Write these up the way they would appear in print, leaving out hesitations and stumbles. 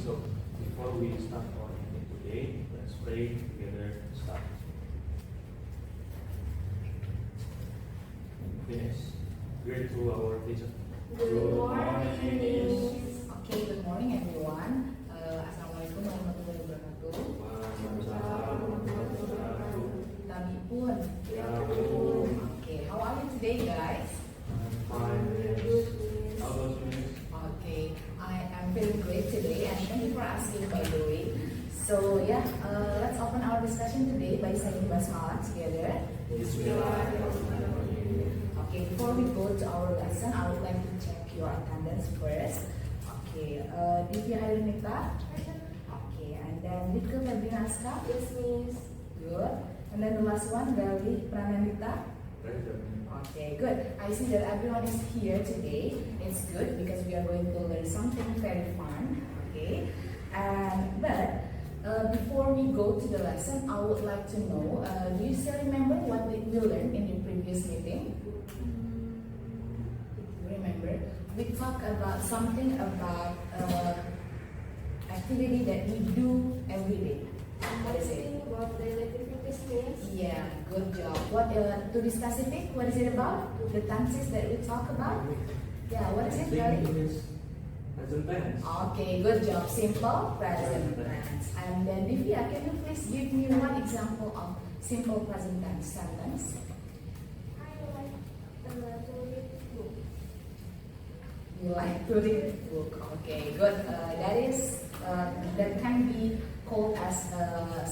So before we start our meeting today, let's pray together to start. Yes, great to our teacher. Good morning. Miss. Okay, good morning everyone. Assalamualaikum warahmatullahi wabarakatuh. Waalaikumsalam warahmatullahi wabarakatuh. Kami pun. Ya, Okay, how are you today, guys? I'm fine, Miss. How about you, Miss? Okay, I am feeling great today, and thank you for asking, by the way. So yeah, let's open our discussion today by saying basmalah together. Bismillahirrahmanirrahim. Okay, before we go to our lesson, I would like to check your attendance first. Okay, Divya Harinita. Okay, and then Rika Febriana Aska. Yes, Miss. Good. And then the last one, Gali Pranandita. Present. Okay, good. I see that everyone is here today. It's good because we are going to learn something very fun. Okay, and but before we go to the lesson, I would like to know, do you still remember what we learned in the previous meeting? Remember, we talked about something about activity that we do every day. What is it? About daily activities, Miss. Yeah, good job. What to be specific? What is it about? The tenses that we talk about? Yeah, what is it, Gali? Present tense. Okay, good job. Simple present tense. And then Divya, can you please give me one example of simple present tense sentence? I like to read book. You like to read book. Okay, good. That can be called as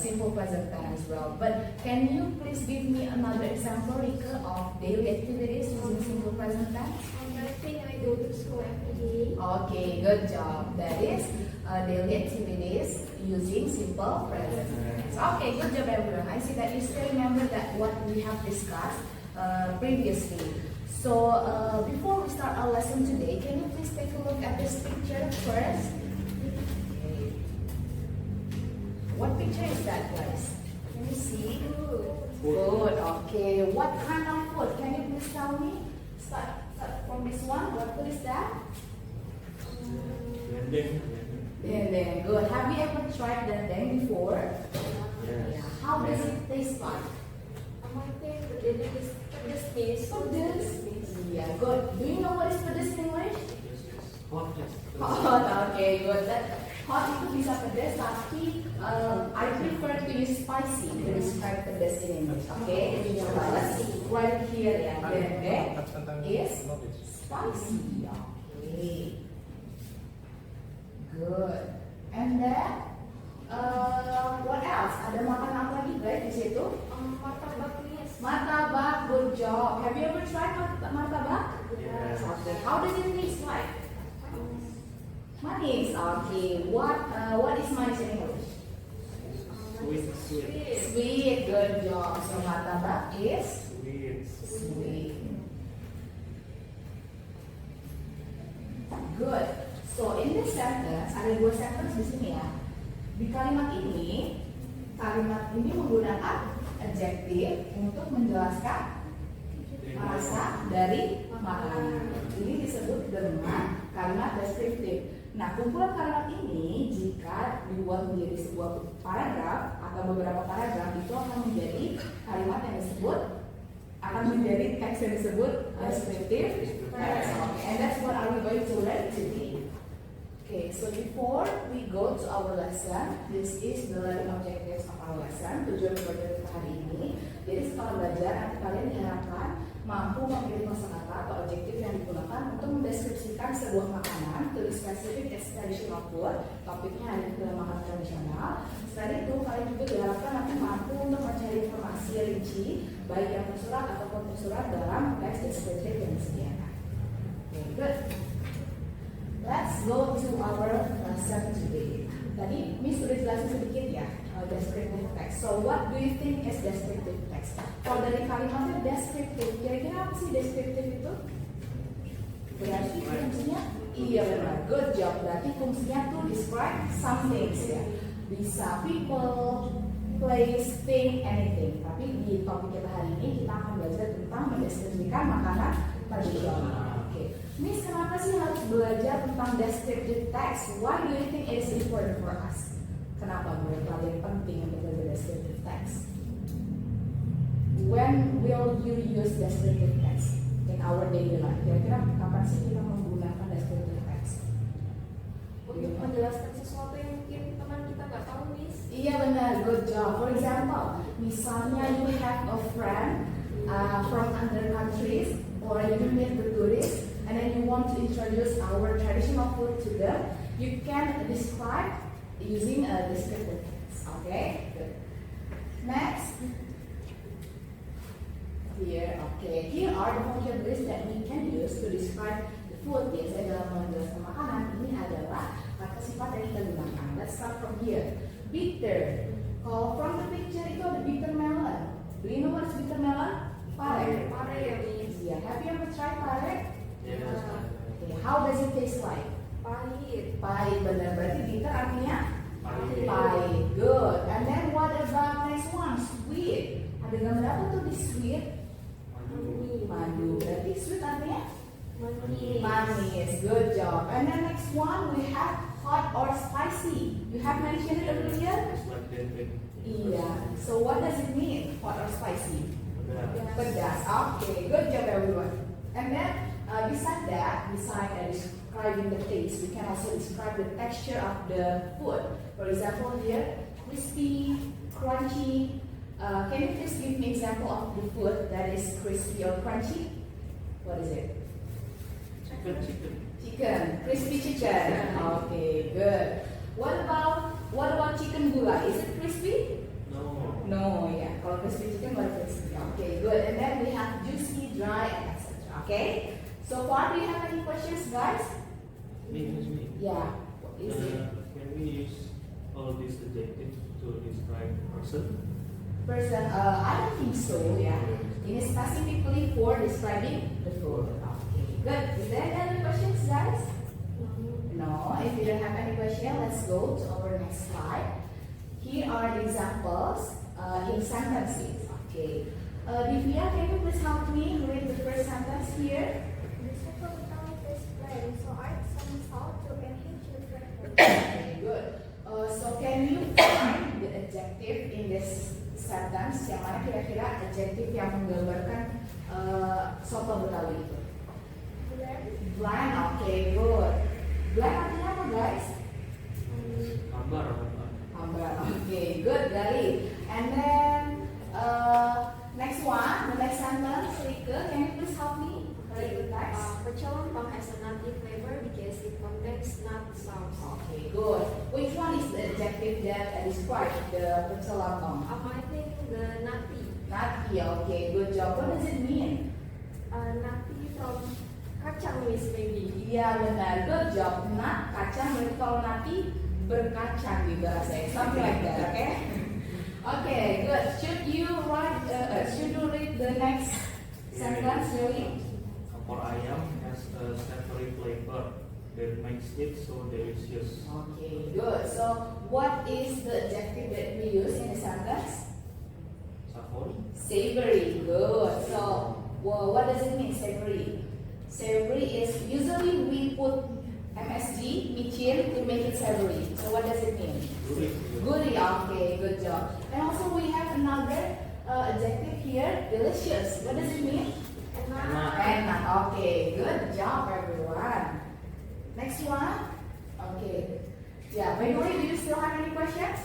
simple present tense as well. But can you please give me another example, Rika, of daily activities using simple present tense? I think I go to school every day. Okay, good job. That is daily activities using simple present tense. Okay, good job everyone. I see that you still remember that what we have discussed previously. So before we start our lesson today, can you please take a look at this picture first? Okay. What picture is that, guys? Can you see? Food. Okay. What kind of food? Can you please tell me? Start from this one. What food is that? Dendeng. Dendeng. Good. Have you ever tried dendeng before? Yes. Yeah. How does it taste like? I think it is pedas, Miss. Pedas. Yeah, good. Do you know what is pedas in English? Yes, yes. Hot, yes. Hot. Okay, good. That hot itu bisa pedas, tapi I prefer to use spicy to describe pedas in English. Okay. So let's see. Right here, ya. Dendeng is spicy. Okay. Good. And then what else? Ada makanan apa lagi guys di situ? Martabak, Miss. Martabak, good job. Have you ever tried martabak? Yes. Okay. How does it taste like? Manis. Okay. What is manis in English? Sweet, sweet. Sweet. Good job. So martabak is Sweet. sweet. Good. So in this sentence ada dua sentence di sini ya. Di kalimat ini menggunakan adjektif untuk menjelaskan rasa dari makanan. Ini disebut dengan kalimat deskriptif. Nah, kumpulan kalimat ini jika dibuat menjadi sebuah paragraf atau beberapa paragraf itu akan menjadi kalimat yang menjadi teks yang disebut deskriptif text. Okay, and that's what are we going to learn today. Okay, so before we go to our lesson, this is the learning objectives of our lesson. Tujuan belajar kita hari ini. Jadi setelah belajar, nanti kalian diharapkan mampu memilih kosakata atau adjektif yang digunakan untuk mendeskripsikan sebuah makanan to the specific traditional food. Topiknya hari ini adalah makanan tradisional. Selain itu, kalian juga diharapkan nanti mampu untuk mencari informasi rinci, baik yang tersurat ataupun tersurat dalam teks deskriptif yang disediakan. Okay, good. Let's go to our lesson today. Tadi Miss sudah jelasin sedikit ya descriptive text. So what do you think is descriptive text? Kalau dari kalimatnya descriptive, kira-kira apa sih descriptive itu? Berarti fungsinya iya benar. Good job. Berarti fungsinya tuh describe some things ya. Bisa people, place, thing, anything. Tapi di topik kita hari ini kita akan belajar tentang mendeskripsikan makanan tradisional. Miss, kenapa sih harus belajar tentang descriptive text? Why do you think it is important? us. Kenapa pelajaran penting untuk belajar descriptive text? When will you use descriptive text in our daily life? Kira-kira kapan sih kita menggunakan descriptive text? Untuk menjelaskan sesuatu yang mungkin teman kita nggak tahu, Miss. Iya benar, good job. For example, misalnya you have a friend from other countries, or you meet the tourists, and then you want to introduce our traditional food to them, you can describe using a descriptive text. Okay, good. Next. Here are the vocabularies that we can use to describe the food. Biasanya dalam menjelaskan makanan ini adalah kata sifat yang kita gunakan. Let's start from here. Bitter. Kalau from the picture itu ada bitter melon. Do you know what is bitter melon? Pare. Pare ya, Miss. Yeah. Have you ever tried pare? Yes. Okay. How does it taste like? Pahit. Pahit, benar. Berarti bitter artinya Pahit. pahit. Good. And then what about next one? Sweet. Ada gambar apa tuh di sweet? Madu. Berarti sweet artinya Manis. manis. Good job. And then next one we have hot or spicy. You have mentioned it earlier. It's like that. Iya. So what does it mean? Hot or spicy? Pedas. Pedas. Okay. Good job everyone. And then beside describing the taste, we can also describe the texture of the food. For example, here crispy, crunchy. Can you please give me example of the food that is crispy or crunchy? What is it? Chicken. Chicken, crispy chicken. Okay, good. What about chicken gulai? Is it crispy? No. No, yeah. Kalau crispy chicken baru crispy. Okay, good. And then we have juicy, dry, and etc. Okay. So far, do you have any questions, guys? Me. Yeah. What is it? Can we use all these adjectives to describe a person? Person, I don't think so. Yeah. Ini specifically for describing the food. Okay, good. Is there any questions, guys? No. If you don't have any question, let's go to our next slide. Here are the examples in sentences. Okay. Divya, can you please help me read the first sentence here? The second without this plan, so add some salt to enhance your flavor. Okay, good. So can you find the adjective in this sentence? Yang mana kira-kira adjektif yang menggambarkan soto Betawi itu? Bland. Okay, good. Bland artinya apa, guys? Hambar. Hambar. Okay, good, Gali. And then next one, the next sentence, Rika, can you please help me read the text? Pecel lontong has a nutty flavor because it contains nut sauce. Okay, good. Which one is the adjective that describes the pecel lontong? I think the nutty. Nutty. Okay, good job. What does it mean? Nutty from kacang, Miss, maybe. Iya benar, good job. Nut, kacang, berarti kalau nati berkacang di bahasa Inggris. Something like that, okay? Okay, good. Should you read the next sentence, Joey? Opor ayam has a savory flavor that makes it so delicious. Okay, good. So, what is the adjective that we use in the sentence? Savory. Savory. Good. So, what does it mean, savory? Savory is usually we put MSG, micin, to make it savory. So what does it mean? Gurih. Gurih. Okay, good job. And also we have another adjective here, delicious. What does it mean? Enak. Enak. Okay, good job everyone. Next one. Okay. Yeah, by the way, do you still have any questions?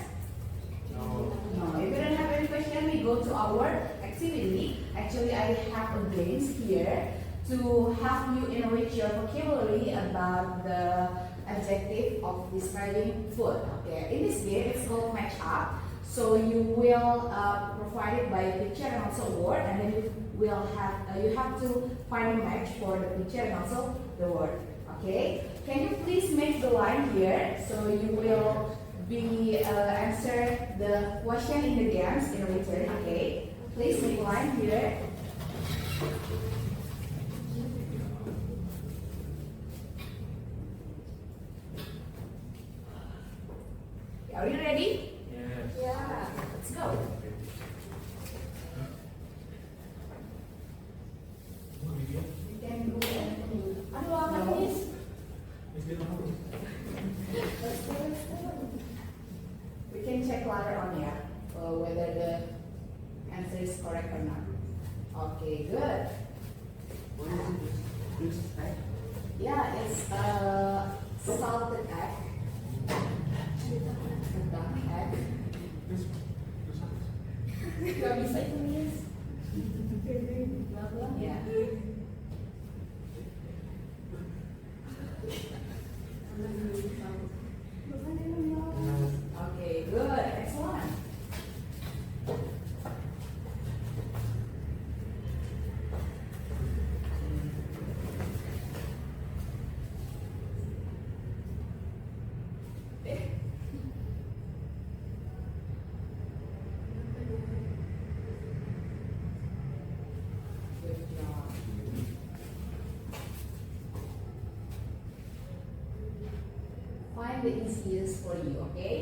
No. No. If you don't have any question, we go to our activity. Actually, I have a games here to help you enrich your vocabulary about the adjective of describing food. Okay, in this game it's called match up. So you will provide it by a picture and also a word, and then you have to find a match for the picture and also the word. Okay, can you please make the line here so you will be answer the question in the games in return. Okay, please make line here. Are you ready? Yes. Yeah. Let's go. You can do anything. Aduh, apa, No. Miss? Let's go. check later on ya, whether the answer is correct or not. Okay, good. What is this egg? Yeah, it's salted egg. Udang egg. Gak bisa tulis. Pelan-pelan ya. Okay, good. Next one. Good job. Find the easiest for you, okay?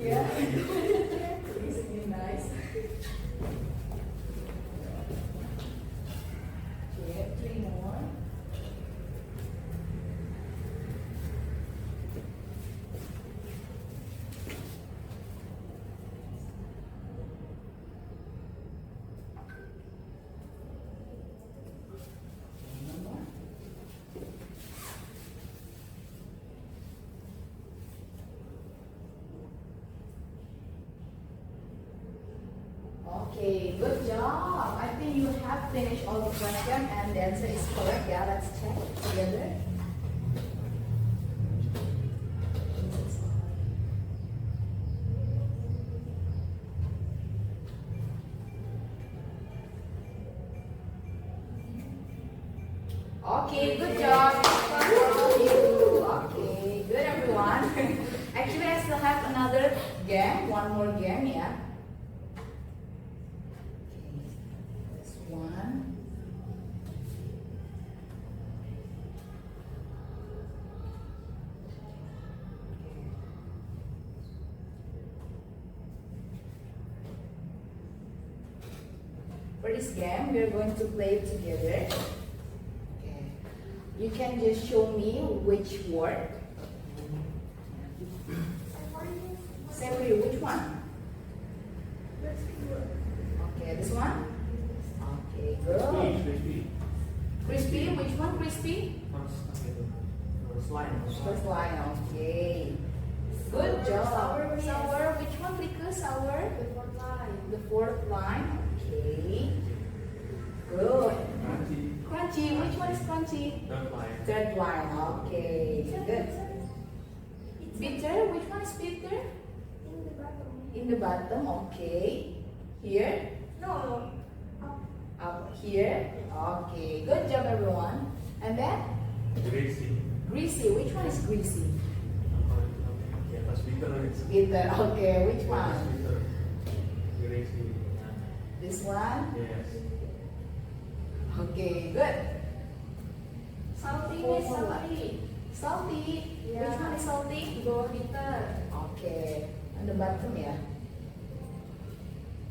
Yeah. This is nice. Okay, 3 more. One more. Okay, good job. I think you have finished all the questions and the answer is correct. Yeah, let's check together. Okay, good job. Okay, good everyone. Actually, I still have another game, one more game, yeah. This one. For this game, we are going to play it together. Okay. You can just show me which word. Savory, which one? Okay, this one? Okay, good. Crispy. Crispy, which one crispy? First line. First line, okay. Good job. Sour, which one Rika? Sour? The fourth line, okay. Good. Crunchy. Crunchy, which one is crunchy? Third line. Third line, okay. Good. Bitter, which one is bitter? In the bottom, okay. Here? No. Up here. Okay. Good job, everyone. And then? Greasy. Greasy. Which one is greasy? Yeah, that's bitter. It's Bitter. Okay. Which yeah, one? it's bitter. Greasy. This one? Yes. Okay. Good. Salty, Four Miss, more salty. Salty. Yeah. Which one is salty? Go bitter. Okay. On the bottom, yeah.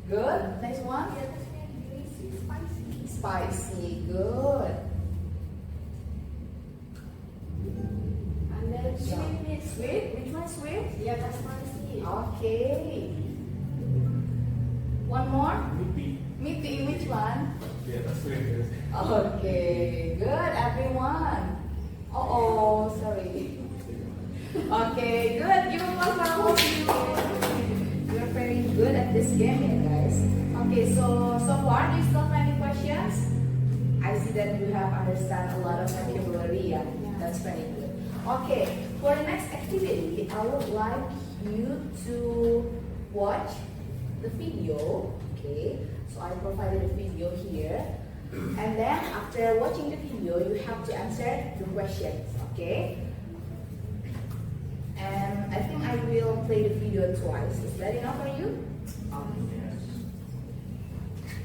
Good. Next one? The other side, greasy, spicy. Spicy. Good. And then sweet, Miss. Sweet. Which one is sweet? Yeah, that's spicy. Okay. One more? Meaty. Meaty. Which one? Yeah, that's sweet. Okay, good everyone. Oh, sorry. Okay, good. You welcome. You're very good at this game, yeah, guys. Okay, so far, do you still have any questions? I see that you have understand a lot of vocabulary. Yeah, that's very good. Okay, for the next activity, I would like you to watch the video. Okay, so I provided a video here. And then after watching the video, you have to answer the questions, okay? And I think I will play the video twice. Is that enough for you? Yes.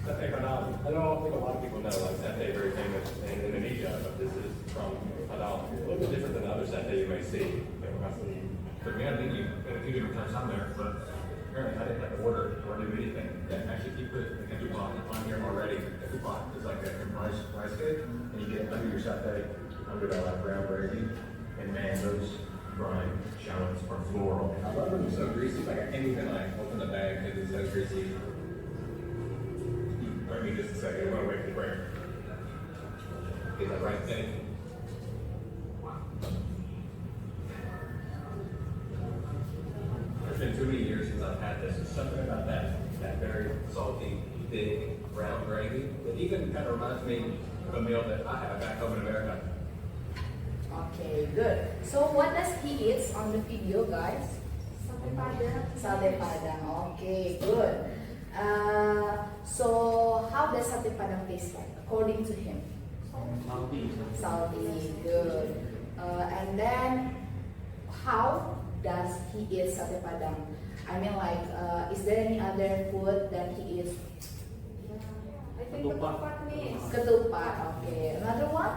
Satay Padang. I don't think a lot of people know like satay very famous in Indonesia, but this is from Padang. It looks different than other satay you may see. But we had a few different times on there, but apparently I didn't have to order or do anything. put an epipot on here already. Epipot is like a rice cake, and you get under your satay, under that brown gravy, and man, those brine shallots are floral. I love them, so greasy, like I can't even like open the bag because it's so greasy. Wait me just a second, I'm gonna wait for the break. Get that rice cake. It's been too many years since I've had this. There's something about that very salty, thick, brown gravy that even kind of reminds me of a meal that I have back home in America. Okay, good. So what does he eat on the video, guys? Sate padang. Sate padang. Okay, good. So how does sate padang taste like according to him? Salty. Salty, good. And then how does he eat sate padang? I mean, like, is there any other food that he eats? I think ketupat nih. Ketupat. Okay. Another one?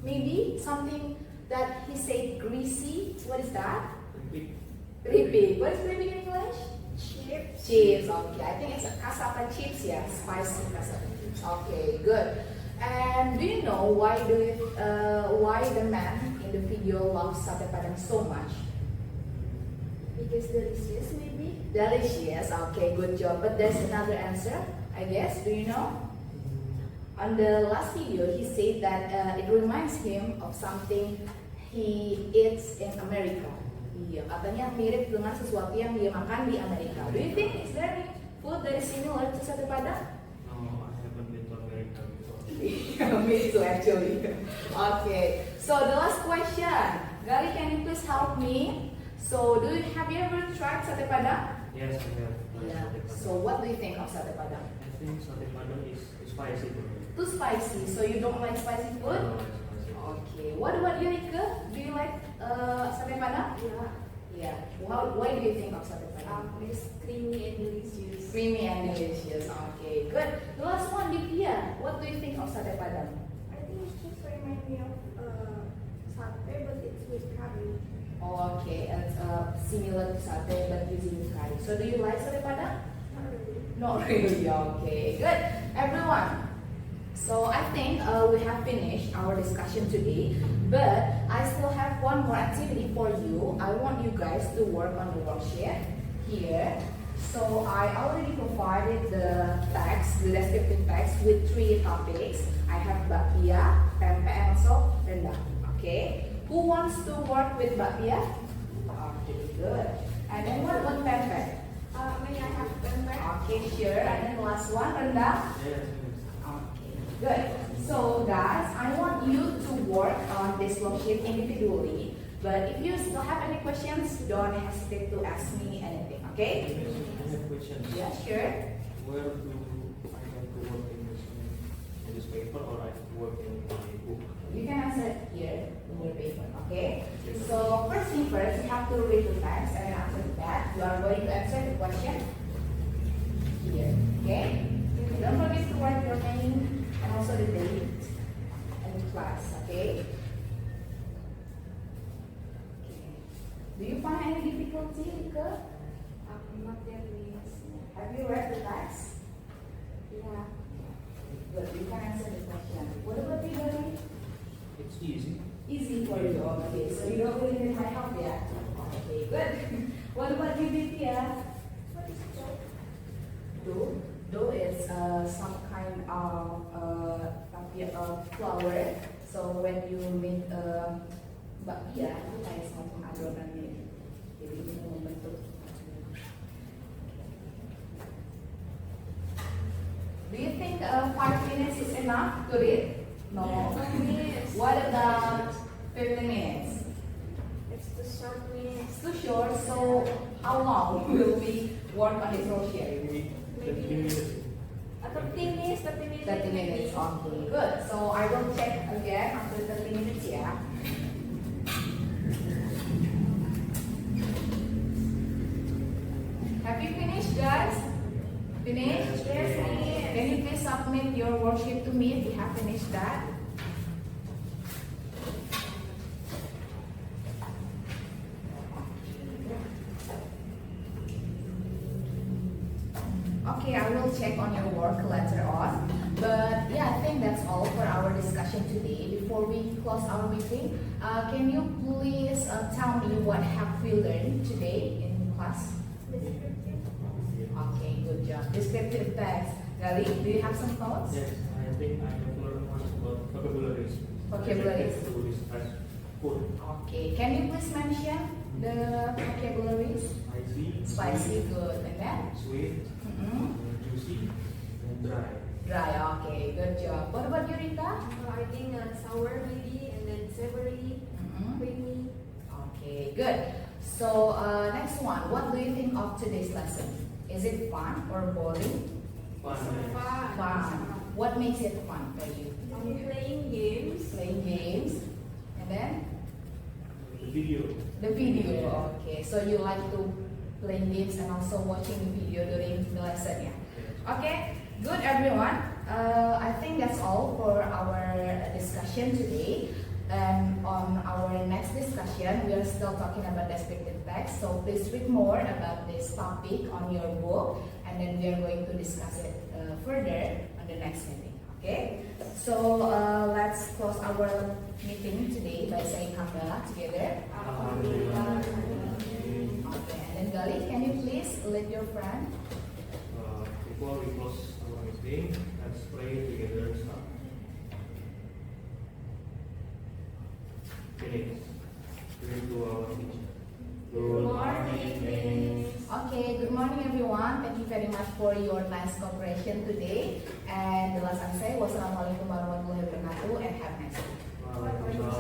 Maybe something that he said greasy. What is that? Keripik. What is keripik in English? Chips. Chips. Okay. I think it's a cassava chips. Yeah, spicy cassava chips. Okay, good. And do you know why the man in the video loves sate padang so much? Because delicious maybe. Delicious. Okay, good job. But there's another answer, I guess. Do you know? On the last video, he said that it reminds him of something he eats in America. Iya, katanya mirip dengan sesuatu yang dia makan di Amerika. Do you think is there any food that is similar to sate padang? No, I haven't been to America before. Me too, actually. Okay, so the last question. Gary, can you please help me? So, have you ever tried sate padang? Yes, I have. Yeah. Sate padang. So, what do you think of sate padang? I think sate padang is spicy for me. Too spicy, so you don't like spicy food? No, it's spicy. Okay. What about you, Rika? Do you like sate padang? Yeah. Yeah. Why do you think of sate padang? It's creamy and delicious. Creamy and delicious. Okay, good. The last one, Divya. What do you think of sate padang? I think it just reminds me of satay, but it's with curry. Oh, okay, it's similar to satay but using curry. So, do you like sate padang? Not really. Not really. Okay, good. Everyone. So I think we have finished our discussion today, but I still have one more activity for you. I want you guys to work on the worksheet here. So I already provided the text, the descriptive text with 3 topics. I have bakpia, tempe, and also rendang. Okay. Who wants to work with bakpia? Okay, good. And then what about tempe? May I have tempe? Okay, sure. And then the last one, rendang. Yes, yes. Okay, good. So guys, I want you to work on this worksheet individually. But if you still have any questions, don't hesitate to ask me anything. Okay? Yes, I have questions. Yeah, sure. Where do I have to work in this paper, or I have to work in the book? You can answer it here in your paper. Okay? So first thing first, you have to read the text and after that, you are going to answer the question here. Okay? Don't forget to write your name and also the date and the class. Okay? Do you find any difficulty, Rika? Not really. Have you read the text? Yeah. Good, you can answer the question. What about you, Gary? It's easy. Easy for you, okay. So you don't really need my help, yeah? Okay, good. What about you, Divya? What is dough? Dough? Dough is some kind of flour. So when you make bakpia, itu kayak semacam adonannya. Jadi ini membentuk. Do you think 5 minutes is enough to read? No. 5 minutes. What about 15 minutes? It's too short minutes. It's too short, so how long will we work on this worksheet? Maybe Maybe 30 minutes, 30 minutes. 30 minutes, okay, good. So I will check again after 30 minutes, yeah. Have you finished, guys? Finished? Yes, yes. Can you please submit your worksheet to me if you have finished that? Okay, I will check on your work later on. But yeah, I think that's all for our discussion today. Before we close our meeting, can you please tell me what have we learned today in class? Descriptive. Okay, good job. Descriptive text. Gali, do you have some thoughts? Yes, I think I have learned much about vocabularies. Vocabularies. To discuss food. Okay, can you please mention the vocabularies? Spicy, good. And then? Sweet, Mm-mm. juicy, and dry. Dry, okay, good job. What about you, Rita? I think sour maybe, and then savory, Mm-mm. creamy. Okay, good. So, next one. What do you think of today's lesson? Is it fun or boring? Fun. Fun. What makes it fun for you? Playing games. Playing games. And then? The video. The video. Okay, so you like to playing games and also watching the video during the lesson, yeah? Okay, good everyone. I think that's all for our discussion today. And on our next discussion, we are still talking about descriptive text. So please read more about this topic on your book, and then we are going to discuss it further on the next meeting. Okay. So let's close our meeting today by saying Alhamdulillah together. Alhamdulillah. Okay. And then Gali, can you please lead your friend? Before we close our meeting, let's pray together. Start. Finish. Pray to our teacher. Good morning, Miss. Okay, good morning everyone. Thank you very much for your nice cooperation today. And the last I say, wassalamualaikum warahmatullahi wabarakatuh, and have a nice day. Waalaikumsalam.